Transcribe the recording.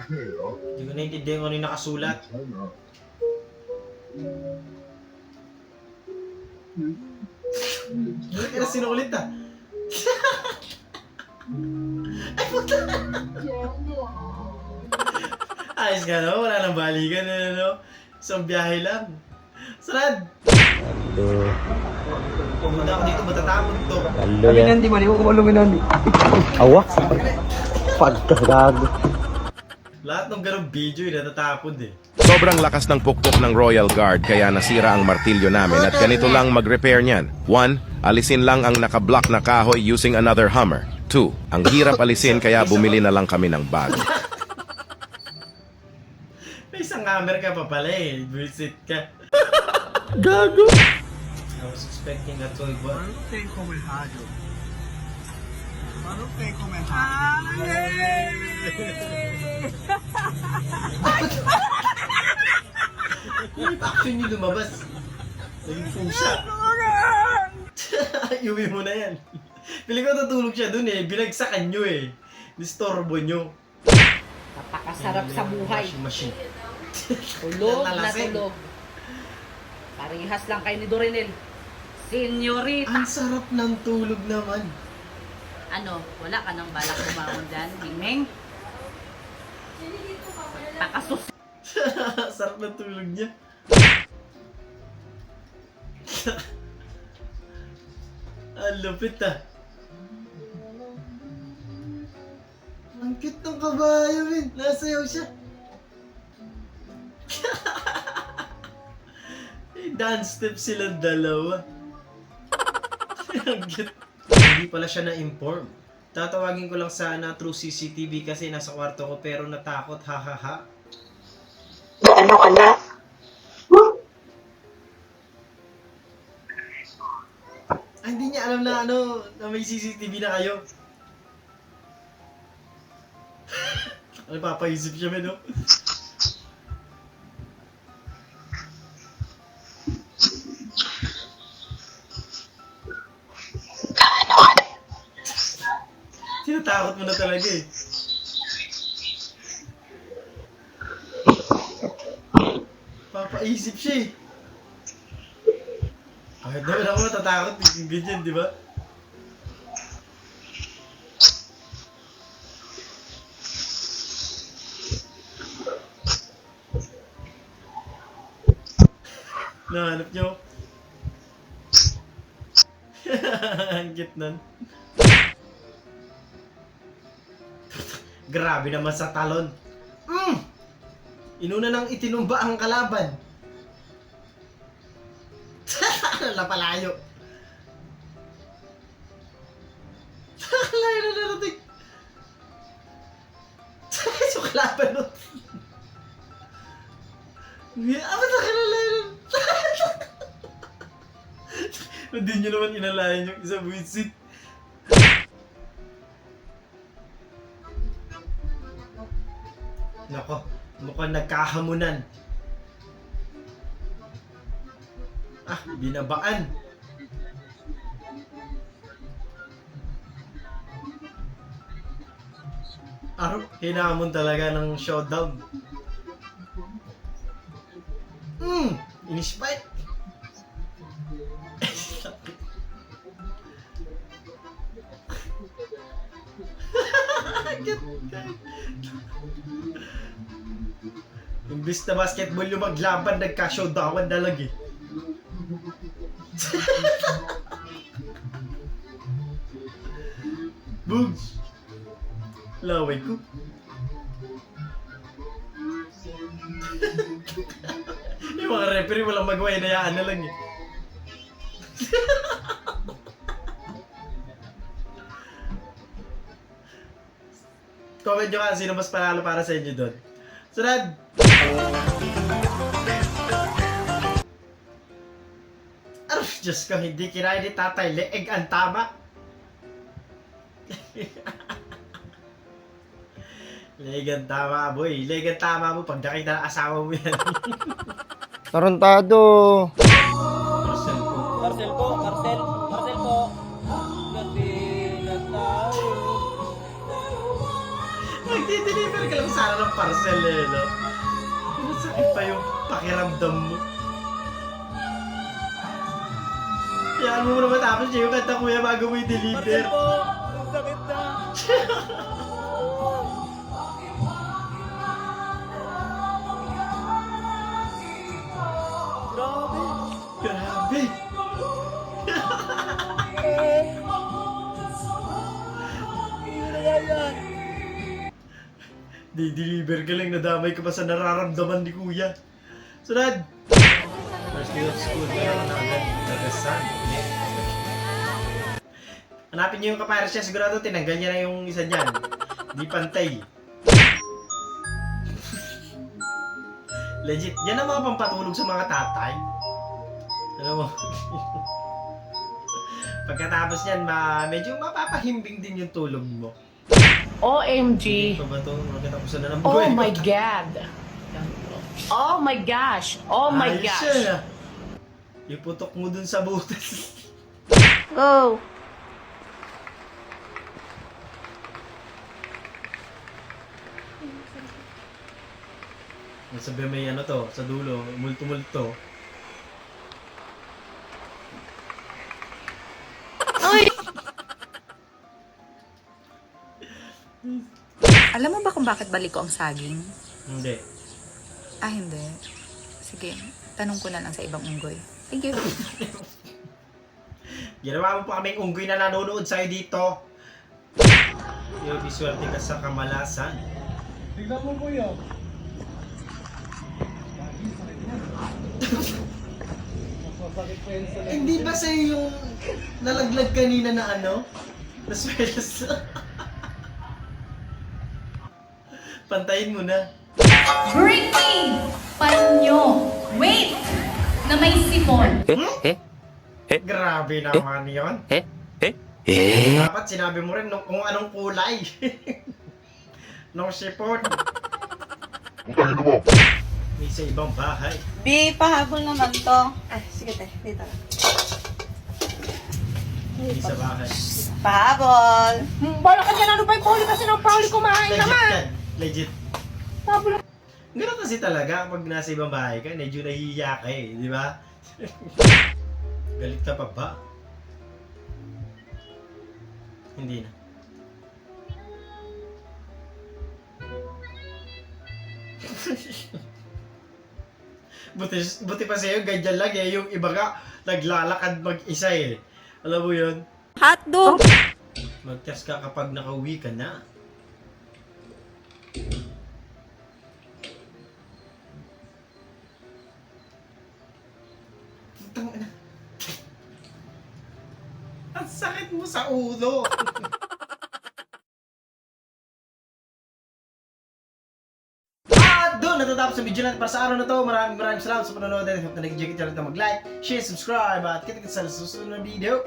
Hindi ko naiintindihan kung ano yung nakasulat. Hindi ka na sinulit ah. Ay puta! Ayos ka no? Wala nang balikan ano? Isang biyahe lang. Sarad! Pumunta ako dito, matatapon to. Kami nandi, mali ko kumalungan nandi. Awa? Pagkagago. Lahat ng ganong video natatapon eh. Sobrang lakas ng pukpok ng Royal Guard kaya nasira ang martilyo namin at ganito lang mag-repair niyan. 1. Alisin lang ang naka-block na kahoy using another hammer. 2. Ang hirap alisin kaya bumili na lang kami ng bago. May isang hammer ka pa pala eh. Bullshit ka. Gago. I was expecting a toy but... Yung action yung lumabas. Naging pusa. Iuwi mo na yan. Piling ko tutulog siya dun eh. Binagsakan nyo eh. Distorbo nyo. Napakasarap sa buhay. Machine. Tulog na Natalasing. tulog. Parehas lang kay ni Dorinel. Senyorita. Ang sarap ng tulog naman. Ano, wala ka nang balak bumangon dyan, Mingming? Pakasus. Sarap ng tulog niya. Ang lupit ah. Ang cute ng kabayo, min. Nasayaw siya. May dance step silang dalawa. Ang cute. Hindi pala siya na-inform. Tatawagin ko lang sana through CCTV kasi nasa kwarto ko pero natakot, hahaha. Ano ka na? Ah, hindi niya alam na na may CCTV na kayo. Ano, papaisip siya, men, no? Ano ka na? Tinatakot mo na talaga eh. Papaisip siya eh. Kahit naman ako matatakot, yung ganyan, di ba? Nahanap niyo? Ang cute nun. Grabe naman sa talon. Inuna nang itinumba ang kalaban. Napalayo. Layo na narating. So kalaban nun. Ba't nakalalayo nun? Hindi nyo naman inalayan yung isang buwisit. Nako, mukhang nagkahamunan. Ah, binabaan. Hinamon talaga ng showdown. Inispite. Imbis na basketball yung maglaban, nagka-showdown na lang eh. Bugs! Laway ko. Yung mga referee walang magawa, inayaan na lang eh. Comment nyo ka sino mas panalo para sa inyo doon. Sunod! Arf, Diyos ko, hindi kinain ni Tatay Leeg ang tama. Leeg ang tama, boy. Leeg ang tama mo pag nakita ng asawa mo yan. Tarantado. Marcel ko. Marcel po, Marcel po. Gabi na tayo. Nagtitig Deliver ka lang sana ng parcel eh, no? Masakit pa yung pakiramdam mo. Kaya mo muna matapos siya yung kanta kuya bago mo i-deliver. Marcel po! Ang sakit na! Grabe! Grabe! Hindi na yan! Di-deliver ka lang, nadamay ka pa sa nararamdaman ni kuya. Sunod! First day of school, meron na agad nagasan. Hanapin niyo yung kapares niya, sigurado tinanggal niya na yung isa niyan. Di pantay. Legit, yan ang mga pampatulog sa mga tatay. Alam mo? Pagkatapos niyan, medyo mapapahimbing din yung tulog mo. OMG. Ito ba ito? Pagkatapusan na ng Oh buhay. my God. Oh my gosh. Oh my Ayos gosh. siya. Iputok mo dun sa butas. Oh. Sabi may ano to, sa dulo, multo-multo. Alam mo ba kung bakit baliko ang saging? Hindi. Ah, hindi. Sige, tanong ko na lang sa ibang unggoy. Thank you. Ginawa mo pa kaming unggoy na nanonood sa'yo dito. Yung visual ka sa kamalasan. Tignan mo kuya. Hindi ba sa'yo yung nalaglag kanina na ano? Naswelas. Pantayin mo na. Breaking! Panyo! Wait! Na may sipon. Grabe naman yun. Dapat sinabi mo rin kung anong kulay. Nung sipon. May sa ibang bahay. Bi, pahabol naman to. Ay, sige te, dito lang. May sa bahay. Pahabol! Bala ka dyan, ano ba yung pahuli kasi ng pahuli kumain Legit naman. yan. Legit. Ganun kasi talaga kapag nasa ibang bahay ka, medyo nahihiya ka eh, di ba? Galit ka pa ba? Hindi na. buti pa sa'yo, ganyan lang eh. Yung iba ka, naglalakad mag-isa eh. Alam mo yun? Hotdog! Mag-test ka kapag nakauwi ka na. Tangina. Ang sakit mo sa ulo. At doon natatapos ang video natin para sa araw na to. Maraming salamat sa panonood. Hope na nag-enjoy ka mag-like, share, subscribe at kita-kita sa susunod na video.